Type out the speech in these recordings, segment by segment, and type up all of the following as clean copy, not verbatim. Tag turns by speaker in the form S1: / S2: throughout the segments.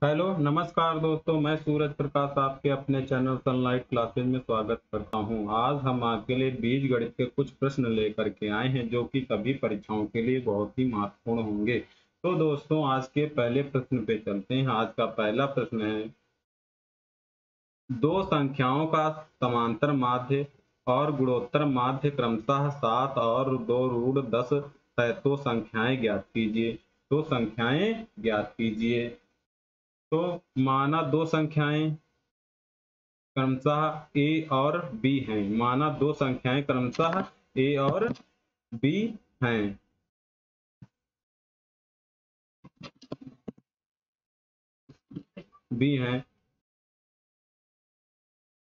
S1: Hello नमस्कार दोस्तों, मैं सूरज प्रकाश आपके अपने चैनल सनलाइट क्लासेज में स्वागत करता हूं। आज हम आपके लिए बीजगणित के कुछ प्रश्न लेकर के आए हैं जो कि सभी परीक्षाओं के लिए बहुत ही महत्वपूर्ण होंगे। तो दोस्तों आज के पहले प्रश्न पे चलते हैं। आज का पहला प्रश्न है, दो संख्याओं का समांतर माध्य और गुणोत्तर माध्य क्रमशः 7 और 2√10 है, तो संख्याएं ज्ञात कीजिए। तो संख्याएं ज्ञात कीजिए। तो माना दो संख्याएं क्रमशः ए और बी हैं। माना दो संख्याएं क्रमशः ए और बी हैं। बी हैं।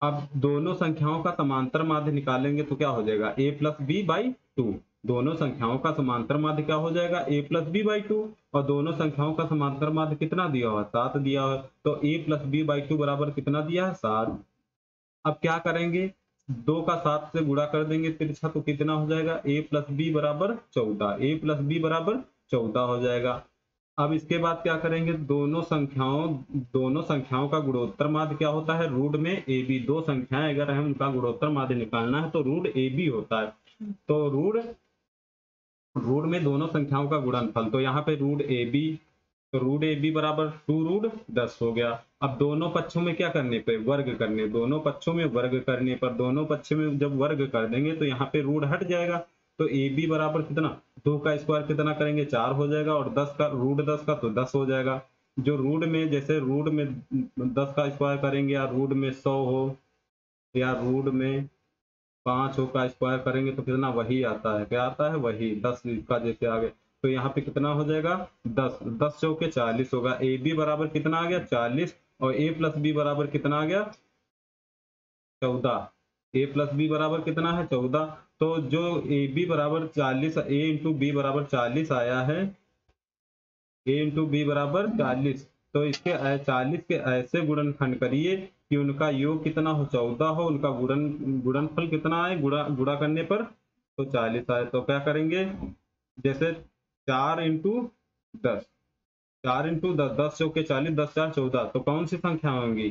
S1: अब दोनों संख्याओं का समांतर माध्य निकालेंगे तो क्या हो जाएगा, ए प्लस बी बाई टू। दोनों संख्याओं का समांतर माध्य क्या हो जाएगा, ए प्लस बी बाई टू। और दोनों संख्याओं का समांतर माध्य कितना दिया हुआ, 7 दिया हुआ। तो ए प्लस बी बाई टू बराबर कितना दिया है, 7। अब क्या करेंगे, 2 का 7 से गुणा कर देंगे तिरछा, तो कितना हो जाएगा, ए प्लस बी बराबर 14। ए प्लस बी बराबर 14 हो जाएगा। अब इसके बाद क्या करेंगे, दोनों संख्याओं का गुणोत्तर माध्य क्या होता है, रूट में ए बी। दो संख्याएं अगर है उनका गुणोत्तर माध्य निकालना है तो रूट ए बी होता है। तो रूट में दोनों संख्याओं का गुणनफल, तो यहाँ पे रूट ए बी, तो रूट ए बी बराबर 2√10 हो गया। अब दोनों पक्षों में क्या करने पे, वर्ग करने। दोनों पक्षों में वर्ग करने पर, दोनों पक्षों में जब वर्ग कर देंगे तो यहाँ पे रूट हट जाएगा। तो ए बी बराबर कितना, 2 का स्क्वायर कितना करेंगे, 4 हो जाएगा। और 10 का रूट 10 का तो 10 हो जाएगा। जो रूट में, जैसे रूट में 10 का स्क्वायर करेंगे या रूट में 100 हो या रूट में 5 हो का स्क्वायर करेंगे तो कितना, वही आता है। क्या आता है, वही 10 का जैसे आगे। तो यहाँ पे कितना हो जाएगा, 10। 10 चौके 40 होगा। ए बी बराबर कितना आ गया, 40। और ए प्लस बी बराबर कितना आ गया, 14। ए प्लस बी बराबर कितना है, 14। तो जो ए बी बराबर 40, ए इंटू बी बराबर 40 आया है। ए इंटू बी बराबर 40। तो इसके 40 के ऐसे गुणनखंड करिए कि उनका योग कितना हो, 14 हो। उनका गुणनफल कितना आए, गुणा करने पर तो 40 आए। तो क्या करेंगे, जैसे 4 इंटू 10, 4 इंटू 10, 10 चौके 40, 10 4 14। तो कौन सी संख्या होंगी,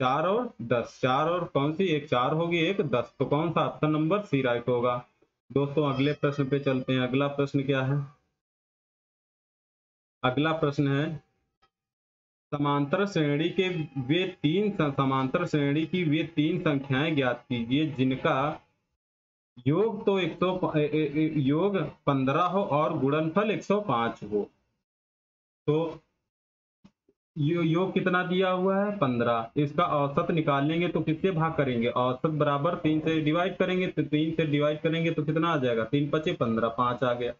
S1: 4 और 10। 4 और कौन सी, एक 4 होगी, एक 10। तो कौन सा ऑप्शन नंबर सी राइट होगा। दोस्तों अगले प्रश्न पे चलते हैं। अगला प्रश्न क्या है, अगला प्रश्न है, समांतर श्रेणी की वे तीन संख्याएं ज्ञात कीजिए जिनका योग तो 15 हो और गुणनफल 105 हो। तो योग कितना दिया हुआ है, 15। इसका औसत निकालेंगे तो किससे भाग करेंगे, औसत बराबर 3 से डिवाइड करेंगे। तो 3 से डिवाइड करेंगे तो कितना आ जाएगा, 3 पचे 15, 5 आ गया।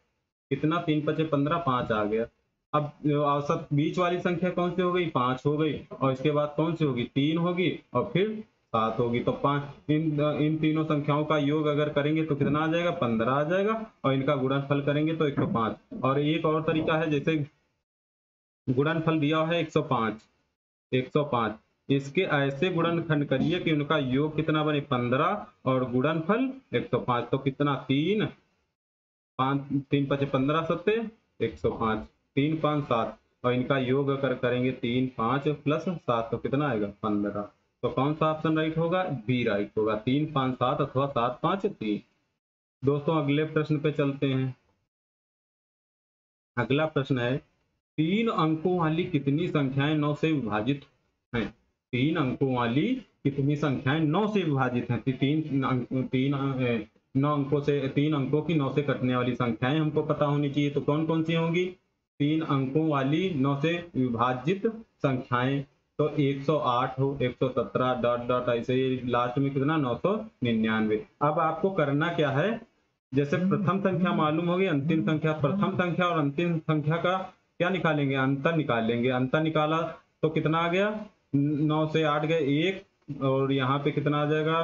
S1: कितना, 3 पचे 15, 5 आ गया। अब औसत बीच वाली संख्या कौन सी हो गई, 5 हो गई। और इसके बाद कौन सी होगी, 3 होगी और फिर 7 होगी। तो 5, इन तीनों संख्याओं का योग अगर करेंगे तो कितना आ जाएगा, 15 आ जाएगा। और इनका गुणनफल करेंगे तो 105। और एक और तरीका है, जैसे गुणनफल दिया है 105, 105। इसके ऐसे गुणनखंड करिए कि उनका योग कितना बने, 15 और गुणनफल 105। तो कितना, 3, 5, 3 पचे 15 सत्ते 105, 3 5 7। और इनका योग अगर करेंगे 3 5 प्लस 7 तो कितना आएगा, 15। तो कौन सा ऑप्शन राइट होगा, बी राइट होगा। 3 5 7 अथवा 7 5 3। दोस्तों अगले प्रश्न पे चलते हैं। अगला प्रश्न है, 3 अंकों वाली कितनी संख्याएं 9 से विभाजित हैं। 3 अंकों वाली कितनी संख्याएं 9 से विभाजित हैं। 9 अंकों से, 3 अंकों की 9 से कटने वाली संख्याएं हमको पता होनी चाहिए। तो कौन कौन सी होंगी, 3 अंकों वाली 9 से विभाजित संख्याएं। तो 108 हो, 117 डॉट डॉट ऐसे ही लास्ट में कितना, 999। अब आपको करना क्या है, जैसे प्रथम संख्या मालूम होगी, अंतिम संख्या, प्रथम संख्या और अंतिम संख्या का क्या निकालेंगे, अंतर निकालेंगे। अंतर निकाला तो कितना आ गया, 9 से 8 गए 1, और यहाँ पे कितना आ जाएगा,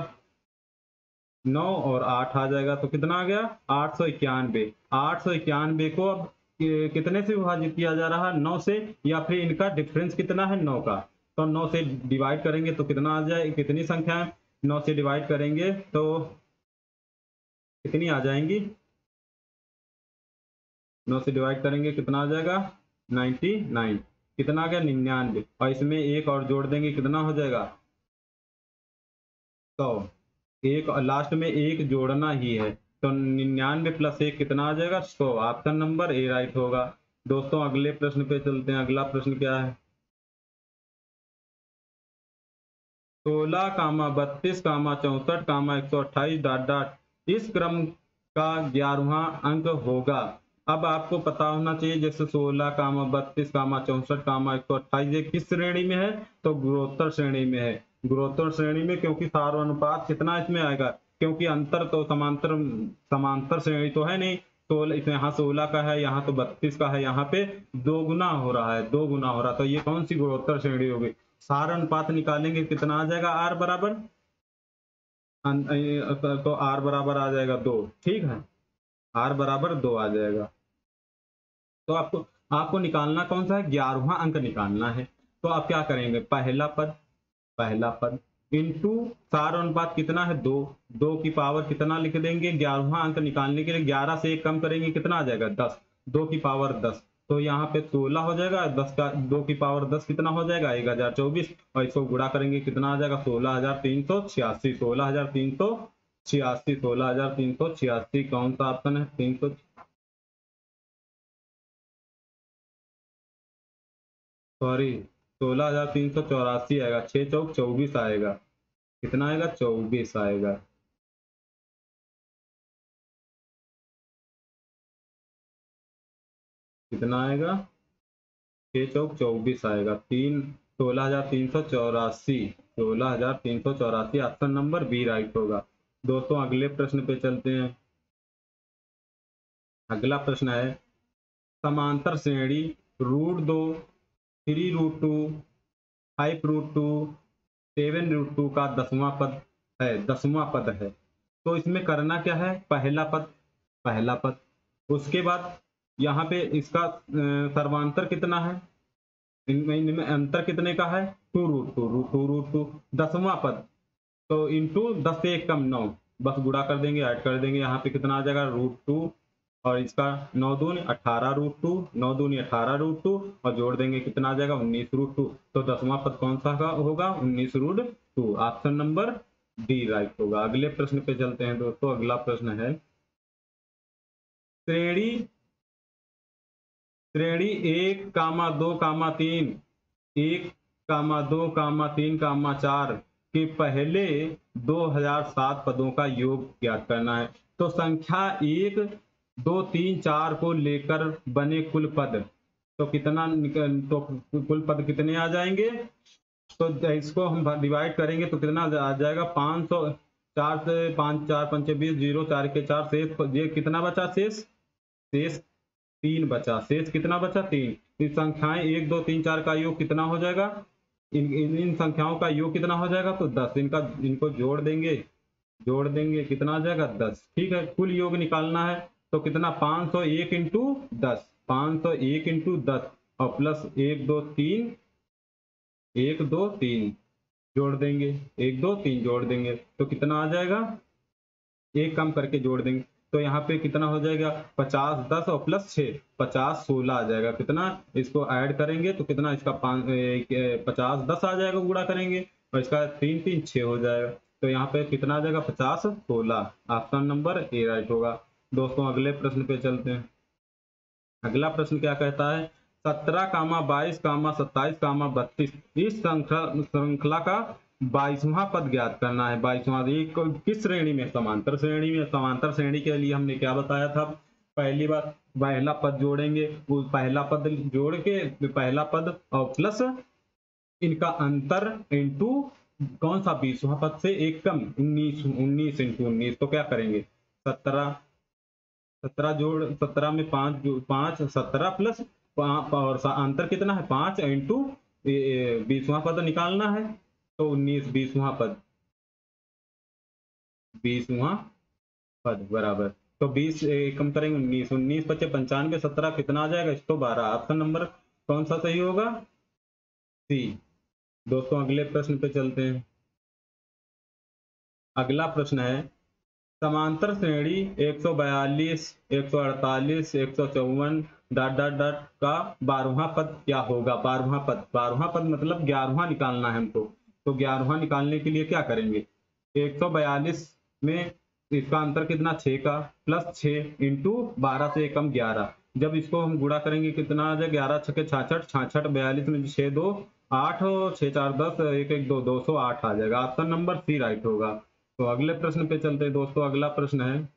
S1: 9 और 8 आ जाएगा। तो कितना आ गया, 891। 891 को अब कितने से विभाजित किया जा रहा है, 9 से, या फिर इनका डिफरेंस कितना है, 9 का। तो 9 से डिवाइड करेंगे तो कितना आ जाए, कितनी संख्या है, 9 से डिवाइड करेंगे तो कितनी आ जाएंगी, 9 से डिवाइड करेंगे कितना आ जाएगा, 99। कितना आ गया 99, और इसमें एक और जोड़ देंगे कितना हो जाएगा 100। एक लास्ट में एक जोड़ना ही है, तो 99 प्लस 1 कितना आ जाएगा 100। ऑप्शन नंबर ए राइट होगा। दोस्तों अगले प्रश्न पे चलते हैं। अगला प्रश्न क्या है, 16, 32, 64, 128 डॉट डॉट इस क्रम का 11वां अंक होगा। अब आपको पता होना चाहिए जैसे 16, 32, 64, 128 ये किस श्रेणी में है, तो गुणोत्तर श्रेणी में है। गुणोत्तर श्रेणी में क्योंकि सार अनुपात कितना इसमें आएगा, क्योंकि अंतर तो समांतर समांतर श्रेणी तो है नहीं। 16 इसमें यहाँ 16 का है, यहाँ तो 32 का है, यहाँ पे 2 गुना हो रहा है, 2 गुना हो रहा है, तो ये कौन सी गुणोत्तर श्रेणी होगी। सार अनुपात निकालेंगे कितना आ जाएगा आर बराबर तो आर बराबर आ जाएगा 2। ठीक है, आर बराबर 2 आ जाएगा। तो आपको आपको निकालना कौन सा है, 11वां अंक निकालना है। तो आप क्या करेंगे, पहला पद इंटू सार अनुपात कितना है 2, 2 की पावर कितना लिख देंगे, 11वां अंक निकालने के लिए 11 से 1 कम करेंगे कितना आ जाएगा 10, 2 की पावर 10, तो यहाँ पे 16 हो जाएगा, 10 का 2 की पावर 10 कितना हो जाएगा 1024, और इसको गुणा करेंगे कितना आ जाएगा 16,386, 16,386, 16,386 कौन सा ऑप्शन है 300, सॉरी 16,384 आएगा, 6 चौक 24 आएगा, कितना आएगा 24 आएगा। कितना आएगा 6 चौक 24 आएगा, 16,384, 16,384 ऑप्शन नंबर बी राइट होगा। दोस्तों अगले प्रश्न पे चलते हैं। अगला प्रश्न है समांतर श्रेणी √2, 3√2, 5√2, 7√2 का 10वां पद है, 10वां पद है। तो इसमें करना क्या है, पहला पद उसके बाद यहाँ पे इसका सर्वांतर कितना है, इनमें अंतर कितने का है 2√2, 10वां पद तो इंटू 10 से 1 कम 9, बस गुणा कर देंगे ऐड कर देंगे, यहाँ पे कितना आ जाएगा √2 और इसका 9 दूनी 18√2, 9 दूनी 18√2 और जोड़ देंगे कितना आ जाएगा 19√2। तो 10वां पद कौन सा होगा 19√2, ऑप्शन नंबर डी राइट होगा। अगले प्रश्न पे चलते हैं दोस्तों। अगला प्रश्न है श्रेणी श्रेणी 1, 2, 3, 1, 2, 3, 4 के पहले 2007 पदों का योग ज्ञात करना है। तो संख्या 1, 2, 3, 4 को लेकर बने कुल पद तो कितना तो कुल पद कितने आ जाएंगे, तो इसको हम डिवाइड करेंगे तो कितना आ जाएगा 500, 4 से 5, 4 5 20, 0 4 के 4 शेष, ये कितना बचा शेष 3 बचा, शेष कितना बचा 3। इस संख्याएं 1, 2, 3, 4 का योग कितना हो जाएगा, इन संख्याओं का योग कितना हो जाएगा तो 10, इनको जोड़ देंगे कितना आ जाएगा 10। ठीक है, कुल योग निकालना है तो कितना 501 इंटू 10, 501 इंटू 10 और प्लस 1 2 3, 1 2 3 जोड़ देंगे, 1 2 3 जोड़ देंगे तो कितना आ जाएगा, एक कम करके जोड़ देंगे तो यहाँ पे कितना हो जाएगा 50 10 और प्लस 6 50 16 आ जाएगा। कितना इसको ऐड करेंगे तो कितना इसका 50 10 आ जाएगा, गुणा करेंगे और इसका 3 3 6 हो जाएगा, तो यहाँ पे कितना आ जाएगा 50 16, ऑप्शन नंबर ए राइट होगा। दोस्तों अगले प्रश्न पे चलते हैं। अगला प्रश्न क्या कहता है 17, 22, 27, 32 इस श्रृंखला का 22वां पद ज्ञात करना है। 22वां किस श्रेणी में, समांतर श्रेणी में। समांतर श्रेणी के लिए हमने क्या बताया था, पहली बार पहला पद जोड़ेंगे, वो पहला पद जोड़ के पहला पद और प्लस इनका अंतर इंटू कौन सा 20वां पद से 1 कम 19, 19 इंटू 19 तो क्या करेंगे 17 जोड़ 17 में 5 17 प्लस और अंतर कितना है 5 इंटू 20वां पद निकालना है तो 19, 20वां पद 20वां पद बराबर, तो 20 कम करेंगे 19, 19 बचे 95, 17 कितना आ जाएगा 112, ऑप्शन नंबर कौन सा सही होगा सी। दोस्तों अगले प्रश्न पे चलते हैं। अगला प्रश्न है समांतर श्रेणी 142, 148, 154, डॉट डॉट डॉट का 12वां पद क्या होगा। 12वां पद मतलब 11वां निकालना है हमको। तो 11वां निकालने के लिए क्या करेंगे, 142 में इसका अंतर कितना 6 का, प्लस 6 इंटू 12 से एकम 11। जब इसको हम गुणा करेंगे कितना आ जाएगा, 11 छके 66, 66 42 में 6 2 8, 6 4 10, 1 1 2 208 आ जाएगा। ऑप्शन नंबर सी राइट होगा। तो अगले प्रश्न पे चलते हैं दोस्तों। अगला प्रश्न है,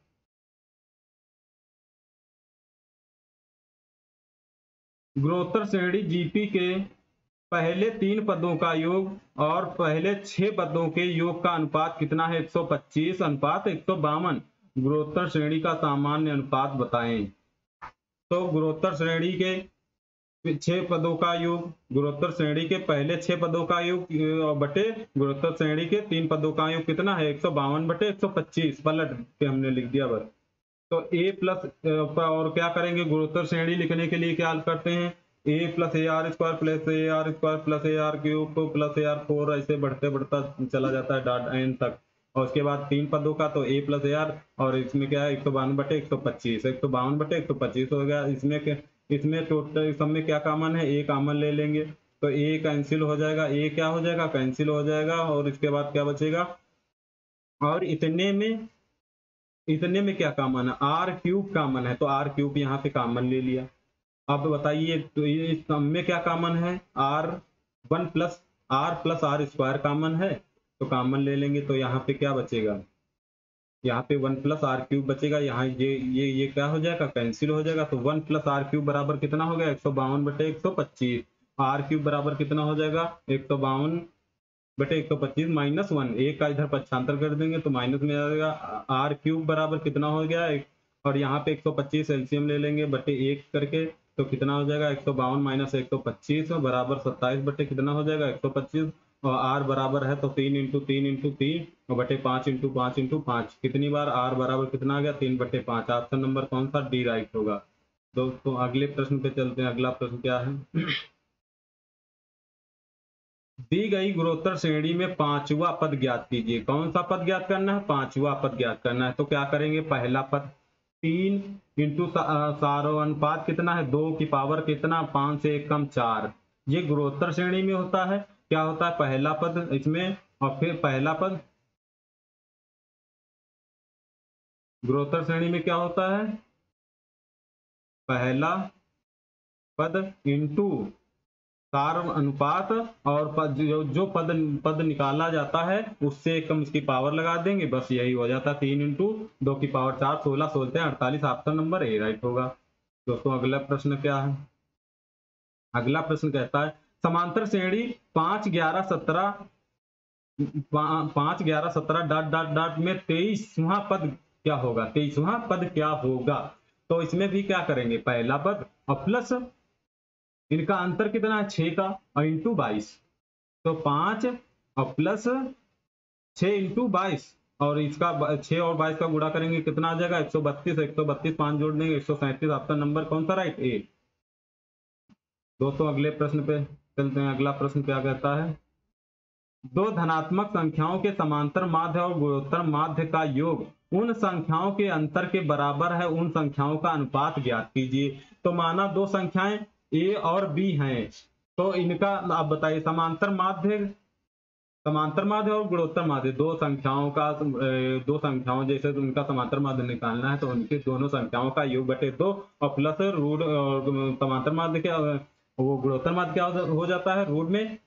S1: गुणोत्तर श्रेणी जीपी के पहले 3 पदों का योग और पहले 6 पदों के योग का अनुपात कितना है, 125 अनुपात 152। गुणोत्तर श्रेणी का सामान्य अनुपात बताएं। तो गुणोत्तर श्रेणी के 6 पदों का योग, गुणोत्तर श्रेणी के पहले 6 पदों का योग बटे गुणोत्तर श्रेणी के 3 पदों का योग कितना है, 152 बटे 125। पलट के हमने लिख दिया बस। तो a प्लस और क्या करेंगे, गुणोत्तर श्रेणी लिखने के लिए क्या करते हैं, a plus A R square plus A R square plus A R cube plus A R 4, ऐसे बढ़ते बढ़ता चला जाता है डॉट एन तक। और उसके बाद 3 पदों का तो a प्लस ए आर, और इसमें क्या है 152 बटे 125, 152 बटे 125 हो गया। इसमें टोटल सब में क्या कॉमन है, a कॉमन ले लेंगे तो a कैंसिल हो जाएगा, a क्या हो जाएगा, कैंसिल हो जाएगा। और इसके बाद क्या बचेगा, और इतने में क्या कॉमन है, आर क्यूब कॉमन है, तो आर क्यूब यहाँ पे कॉमन ले लिया। अब बताइए तो ये इस सम में क्या कॉमन है, one plus R square common है, तो कॉमन ले लेंगे। तो यहाँ पे क्या बचेगा, यहाँ पे 1 प्लस आर क्यूब बचेगा। यहाँ ये क्या हो जाएगा, कैंसिल हो जाएगा। तो 1 प्लस आर क्यूब बराबर कितना हो गया, 152 बटे 125। आर क्यूब बराबर कितना हो जाएगा, 152 बटे 125 माइनस 1, एक का इधर पक्षांतर कर देंगे तो माइनस में आ जाएगा। आर क्यूब बराबर कितना हो गया, और यहाँ पे 125 एलसीएम ले लेंगे बटे 1 करके, तो कितना हो जाएगा 152 माइनस 125 बराबर 27 बटे कितना हो जाएगा 125। और आर बराबर है तो 3 इंटू 3 इंटू 3 और बटे 5 इंटू 5 इंटू 5, कितनी बार आर बराबर कितना आ गया 3 बटे 5। ऑप्शन नंबर कौन सा, डी राइट होगा। दोस्तों अगले प्रश्न पे चलते हैं। अगला प्रश्न क्या है, दी गई गुणोत्तर श्रेणी में 5वां पद ज्ञात कीजिए। कौन सा पद ज्ञात करना है, 5वां पद ज्ञात करना है। तो क्या करेंगे, पहला पद 3 इंटू सारो अनुपात कितना है 2 की पावर कितना 5 से 1 कम 4। ये गुणोत्तर श्रेणी में होता है, क्या होता है पहला पद इसमें, और फिर पहला पद गुणोत्तर श्रेणी में क्या होता है, पहला पद इंटू सार अनुपात, और पद जो पद निकाला जाता है उससे कम उसकी पावर लगा देंगे, बस यही हो जाता है। 3 इंटू 2 की power 4, 16 16 48। Option number A right होगा। दोस्तों अगला प्रश्न क्या है, अगला प्रश्न कहता है समांतर श्रेणी 5 11 17 5 11 17 डॉट डॉट डॉट में 23वां पद क्या होगा, 23वां पद क्या होगा। तो इसमें भी क्या करेंगे, पहला पद और प्लस इनका अंतर कितना है 6 का, और इंटू 22। तो 5 और प्लस 6 इंटू 22, और इसका 6 और 22 का गुणा करेंगे कितना आ जाएगा 132, 132 5 जोड़ देंगे 137। ऑप्शन नंबर कौन सा राइट, ए। दोस्तों अगले प्रश्न पे चलते हैं। अगला प्रश्न क्या कहता है, दो धनात्मक संख्याओं के समांतर माध्य और गुणोत्तर माध्य का योग उन संख्याओं के अंतर के बराबर है, उन संख्याओं का अनुपात ज्ञात कीजिए। तो माना दो संख्याएं ए और बी हैं, तो इनका आप बताइए समांतर माध्य और गुणोत्तर माध्य, दो संख्याओं जैसे उनका समांतर माध्य निकालना है, तो उनकी दोनों संख्याओं का योग बटे 2 और प्लस रूट समांतर माध्य क्या, वो गुणोत्तर माध्य क्या हो जाता है, रूट में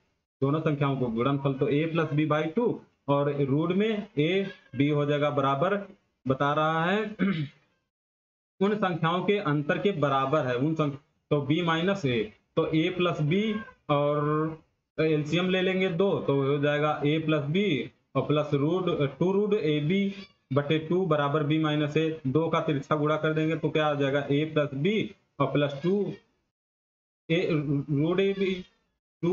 S1: दोनों संख्याओं को गुणनफल, तो a प्लस बी बाई 2, और रूट में a b हो जाएगा बराबर, बता रहा है उन संख्याओं के अंतर के बराबर है तो b माइनस a, तो a प्लस बी और एलसीएम ले लेंगे 2, तो हो जाएगा a प्लस बी और plus two root A B बटे 2 बराबर b माइनस a। 2 का तिरछा गुणा कर देंगे तो क्या आ जाएगा a प्लस बी और प्लस 2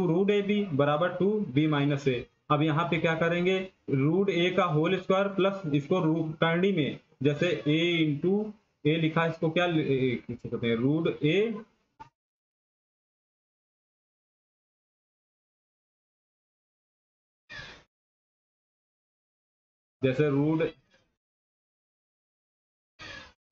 S1: रूट ए बी बराबर 2 b माइनस ए। अब यहाँ पे क्या करेंगे, रूट ए का होल स्क्वायर प्लस इसको रूट करनी में जैसे a इंटू ए लिखा है, इसको क्या कहते हैं, रूट ए जैसे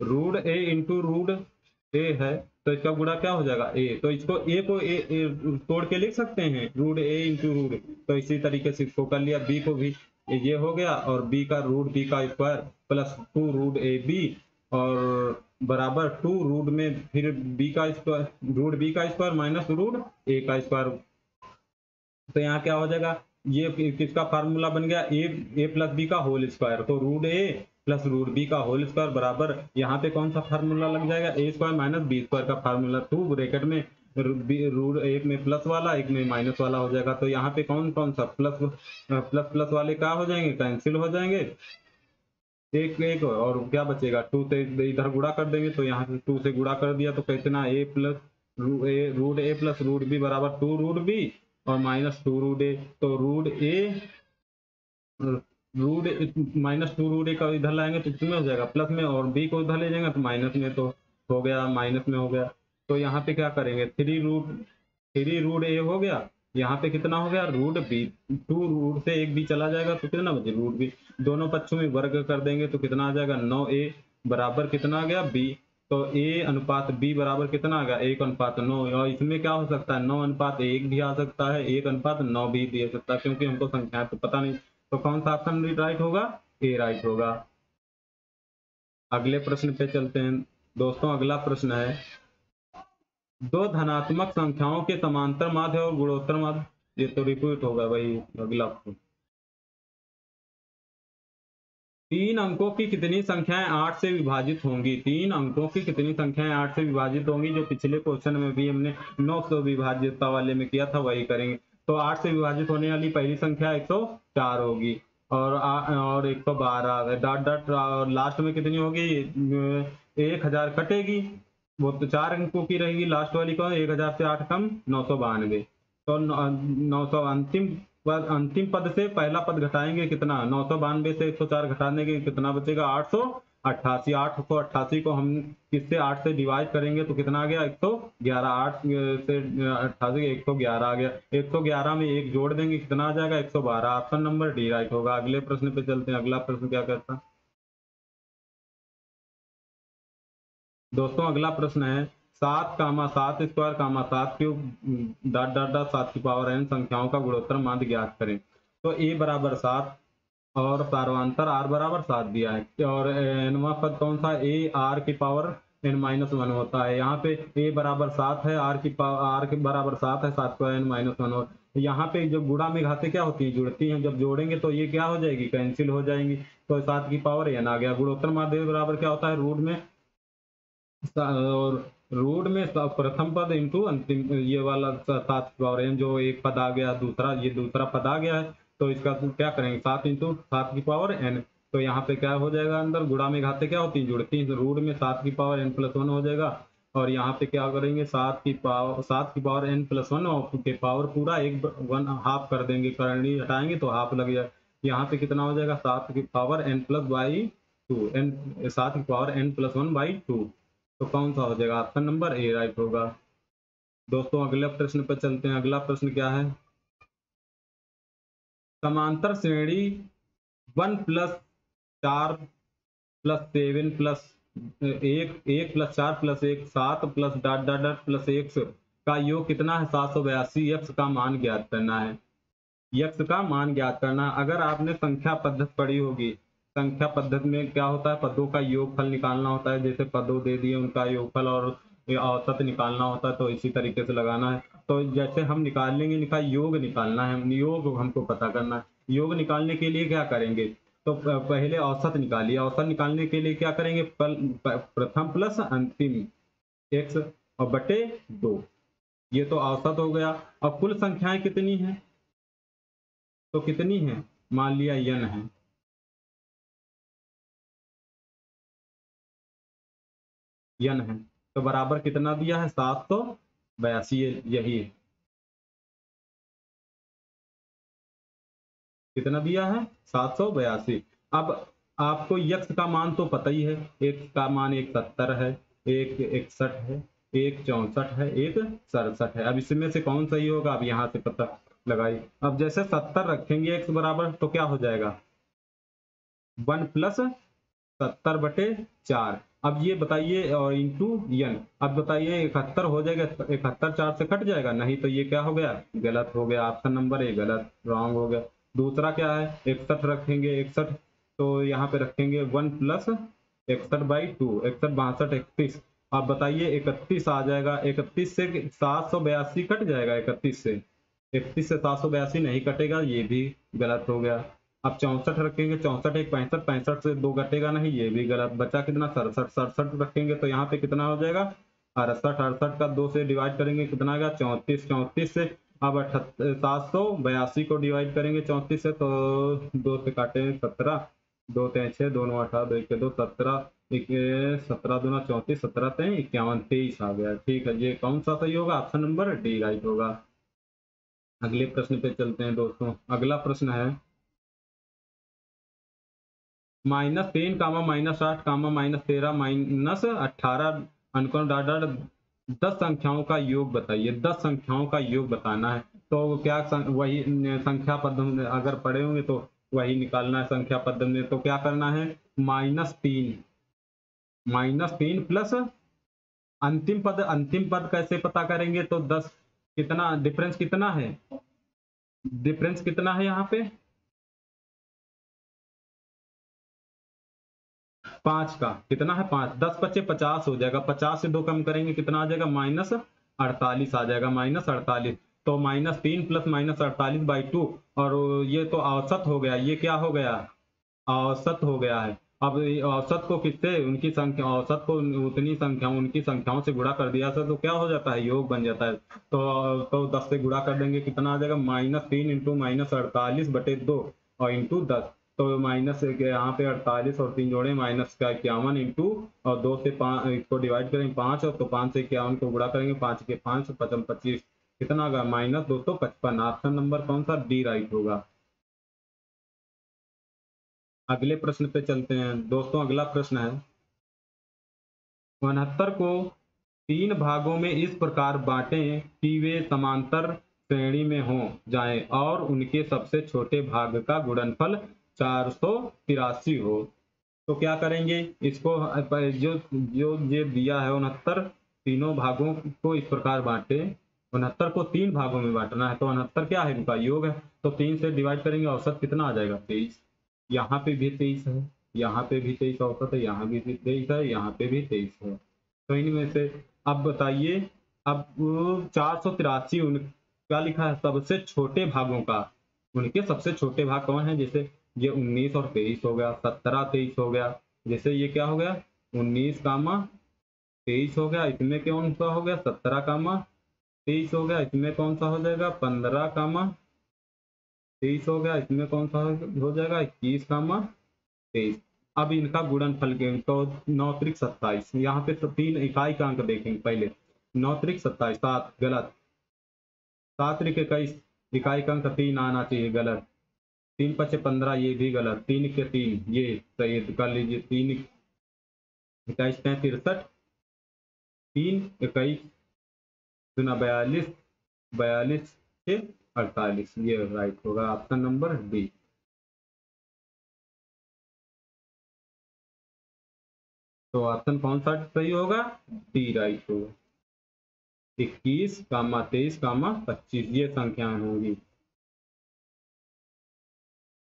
S1: रूट ए इंटू रूट ए है, तो इसका गुणा क्या हो जाएगा a। तो इसको a को ए तोड़ के लिख सकते हैं रूट a इंटू रूट। तो इसी तरीके से इसको कर लिया, b को भी ये हो गया और b का रूट b का square plus 2 root A B और बराबर 2 रूट में फिर b का स्क्वायर रूट b का स्क्वायर माइनस रूट a का स्क्वायर। तो यहाँ क्या हो जाएगा, ये किसका फार्मूला बन गया, a प्लस बी का होल स्क्वायर। तो root a plus root B का होल स्क्वायर बराबर यहाँ पे कौन सा फार्मूला लग जाएगा, a square minus B square का फार्मूला। 2 ब्रैकेट में रूट एक में प्लस वाला एक में माइनस वाला हो जाएगा। तो यहाँ पे कौन कौन सा प्लस प्लस प्लस वाले क्या हो जाएंगे, कैंसिल हो जाएंगे, एक एक और क्या बचेगा 2 से इधर गुणा कर देंगे। तो यहाँ से 2 से गुणा कर दिया तो कितना a plus root a plus root b बराबर 2 रूट b और माइनस 2 रूट a। तो रूट माइनस 2 रूट a का इधर लाएंगे तो कितने हो जाएगा प्लस में, और b को इधर ले जाएंगे तो माइनस में, तो हो गया माइनस में हो गया। तो यहाँ पे क्या करेंगे 3 रूट a हो गया, यहाँ पे कितना हो गया रूट b, 2 रूट से एक b चला जाएगा तो कितना बचे रूट b। दोनों पक्षों में वर्ग कर देंगे तो कितना आ जाएगा 9a बराबर कितना आ गया b। तो a अनुपात b बराबर कितना आ गया 1:9। और इसमें क्या हो सकता है 9:1 भी आ सकता है, 1:9 भी दे सकता है, क्योंकि हमको संख्या तो पता नहीं। तो कौन सा ऑप्शन राइट होगा, ए राइट होगा। अगले प्रश्न पे चलते हैं दोस्तों। अगला प्रश्न है, दो धनात्मक संख्याओं के समांतर माध्य और गुणोत्तर माध्य। ये तो रिपीट होगा भाई। अगला 3 अंकों की कितनी संख्याएं 8 से विभाजित होंगी। 3 अंकों की कितनी संख्याएं 8 से विभाजित होंगी। जो पिछले क्वेश्चन में भी हमने 900 विभाज्यता वाले में किया था वही करेंगे। तो 8 से विभाजित होने वाली पहली संख्या 104 होगी और 112 डॉट डॉट और लास्ट में कितनी होगी 1000 कटेगी, वो तो 4 अंकों की रहेगी लास्ट वाली कौन, 1000 से 8 कम 992। तो 900 अंतिम पद से पहला पद घटाएंगे कितना 992 से 104 घटाने के कितना बचेगा 888। 888 को हम किससे 8 से डिवाइड करेंगे तो कितना आ गया 111। 8 से 88 111 आ गया। 111 में एक जोड़ देंगे कितना आ जाएगा 112। ऑप्शन नंबर डी राइट होगा। अगले प्रश्न पे चलते हैं। अगला प्रश्न क्या कहता है दोस्तों। अगला प्रश्न है 7 square 7 cube dot dot dot 7 की पावर n संख्याओं का गुणोत्तर माध्य ज्ञात करें। तो a बराबर 7 और सार्वंतर r बराबर 7 दिया है और nवां पद कौन सा a r की पावर n-1 होता है। यहाँ पे a बराबर 7 है, r के बराबर 7 है, 7 को n-1 हो। यहाँ पे जब गुणा में घाते क्या होती है जुड़ती हैं, जब जोड़ेंगे तो ये क्या हो जाएगी कैंसिल हो जाएंगी। तो 7 की पावर n आ गया। गुणोत्तर माध्य बराबर क्या होता है रूट में और रूट में प्रथम पद इंटू अंतिम ये वाला 7 की पावर n, जो एक पद आ गया दूसरा ये दूसरा पद आ गया है। तो इसका क्या करेंगे 7 इंटू 7 की पावर n। तो यहाँ पे क्या हो जाएगा अंदर गुणा में घाते क्या होती है जुड़ती है, रूट में 7 की पावर n+1 हो जाएगा। और यहाँ पे क्या करेंगे 7 की पावर n+1 और के पावर पूरा वन हाफ कर देंगे, करनी हटाएंगे तो हाफ लग जाए। यहाँ पे कितना हो जाएगा 7 की पावर n+2 7 की पावर n+1/2। तो कौन सा हो जाएगा ऑप्शन नंबर ए राइट होगा। दोस्तों अगले प्रश्न पर चलते हैं। अगला प्रश्न क्या है, समांतर श्रेणी 1 + 4 + 7 + 1 + 4 + 1 7 + dot dot dot plus x का योग कितना है 782। x का मान ज्ञात करना है। x का मान ज्ञात करना। अगर आपने संख्या पद्धति पढ़ी होगी, संख्या पद्धति में क्या होता है पदों का योगफल निकालना होता है। जैसे पदों दे दिए उनका योगफल और औसत निकालना होता है, तो इसी तरीके से लगाना है। तो जैसे हम निकाल लेंगे इनका योग निकालना है, योग हमको पता करना है। योग निकालने के लिए क्या करेंगे तो पहले औसत निकालिए। औसत निकालने के लिए क्या करेंगे प्रथम प्लस अंतिम x और बटे 2, ये तो औसत हो गया। और कुल संख्याएं कितनी हैं तो कितनी है मान लिया n है, n है तो बराबर कितना दिया है 782। यही है कितना दिया है 782। अब आपको x का मान तो पता ही है, x का मान 170 है, 161 है, 164 है, 167 है। अब इसमें से कौन सही होगा अब यहाँ से पता लगाइए। अब जैसे 70 रखेंगे x बराबर तो क्या हो जाएगा 1 + 70/4। अब ये बताइए और इंटू n, अब बताइए 71 हो जाएगा, 71 4 से कट जाएगा, नहीं तो ये क्या हो गया, गलत हो गया, ऑप्शन नंबर ए गलत, रॉन्ग हो गया। दूसरा क्या है, 61 रखेंगे, 61 तो यहाँ पे रखेंगे 1 प्लस 61/2, 61 62 31। अब बताइए 31 आ जाएगा, 31 से 782 कट जाएगा, 31 से 782 नहीं कटेगा, ये भी गलत हो गया। अब 64 रखेंगे, 64 एक 65, 65 से 2 घटेगा नहीं, ये भी गलत। बचा कितना, 67, 67 रखेंगे तो यहाँ पे कितना हो जाएगा, 68, 68 का 2 से डिवाइड करेंगे कितना आएगा, 34, 34 से अब 782 को डिवाइड करेंगे 34 से तो 2 से काटे 17, 2 3 6, 2 9 18, 2 1 2, 17, 17 दूना 34, 17 3 51, 23 आ गया। ठीक है, ये कौन सा सही होगा, ऑप्शन नंबर डी राइट होगा। अगले प्रश्न पे चलते हैं दोस्तों। अगला प्रश्न है -3 कामा -8 कामा -13 -18 अनुक्रम डॉट डॉट 10 संख्याओं का योग बताइए। 10 संख्याओं का योग बताना है तो क्या वही संख्या पद अगर पढ़े होंगे तो वही निकालना है संख्या पद में। तो क्या करना है, -3 प्लस अंतिम पद कैसे पता करेंगे, तो 10 कितना डिफरेंस कितना है, डिफरेंस कितना है यहाँ पे 5 का, कितना है 5, 10 बचे 50 हो जाएगा, 50 से 2 कम करेंगे कितना आ जाएगा, -48 आ जाएगा, -48। तो -3 प्लस -48/2, और ये तो औसत हो गया, ये क्या हो गया, औसत हो गया है। अब औसत को किससे, उनकी संख्या, औसत को उतनी संख्या उनकी संख्याओं से गुणा कर दिया था तो क्या हो जाता है, योग बन जाता है। तो 10 से गुणा कर देंगे कितना आ जाएगा, -3 इंटू -48/2 और इंटू 10। तो माइनस यहाँ पे 48 और 3 जोड़े -51 इंटू और 2 से 5 इसको डिवाइड करेंगे 5, और तो 5 से 51 को गुणा करेंगे, 5 के 5 55 25 कितना होगा, -255। ऑप्शन नंबर कौन सा, डी राइट होगा। अगले प्रश्न पे चलते हैं दोस्तों। अगला प्रश्न है 69 को 3 भागों में इस प्रकार बांटें कि वे समांतर श्रेणी में हो जाएं और उनके सबसे छोटे भाग का गुणनफल 483 हो। तो क्या करेंगे इसको, जो जो ये दिया है 69 तीनों भागों को इस प्रकार बांटे, 69 को 3 भागों में बांटना है, तो 69 क्या है, इनका योग है, तो 3 से डिवाइड करेंगे, औसत कितना आ जाएगा 23। यहाँ पे भी 23 है, यहाँ पे भी 23 औसत है, यहाँ भी 23 है, यहाँ पे भी 23 है। तो इनमें से अब बताइए, अब 483 उन क्या लिखा है, सबसे छोटे भागों का, उनके सबसे छोटे भाग कौन है, जैसे ये 19 और 23 हो गया, 17 23 हो गया, जैसे ये क्या हो गया 19 कामा 23 हो गया, इसमें कौन सा हो गया 17 कामा 23 हो गया, इसमें कौन सा हो जाएगा 15 कामा 23 हो गया, इसमें कौन सा हो जाएगा 21 कामा 23। अब इनका गुणनफल के तो 9 त्रिक 27, यहाँ पे 3 इकाई का अंक देखेंगे पहले, 9 त्रिक 27 7 गलत, 7 त्रिक 21 इकाई का अंक 3 आना चाहिए गलत, 3 पचे 15 ये भी गलत, 3 के 3 ये सही कर लीजिए, 3 21 63, 3 21 गुना 42, 42 से 48, ये राइट होगा, ऑप्शन नंबर डी। तो ऑप्शन कौन सा सही होगा, डी राइट होगा। 21 कामा 23 कामा 25 ये संख्याएं होंगी।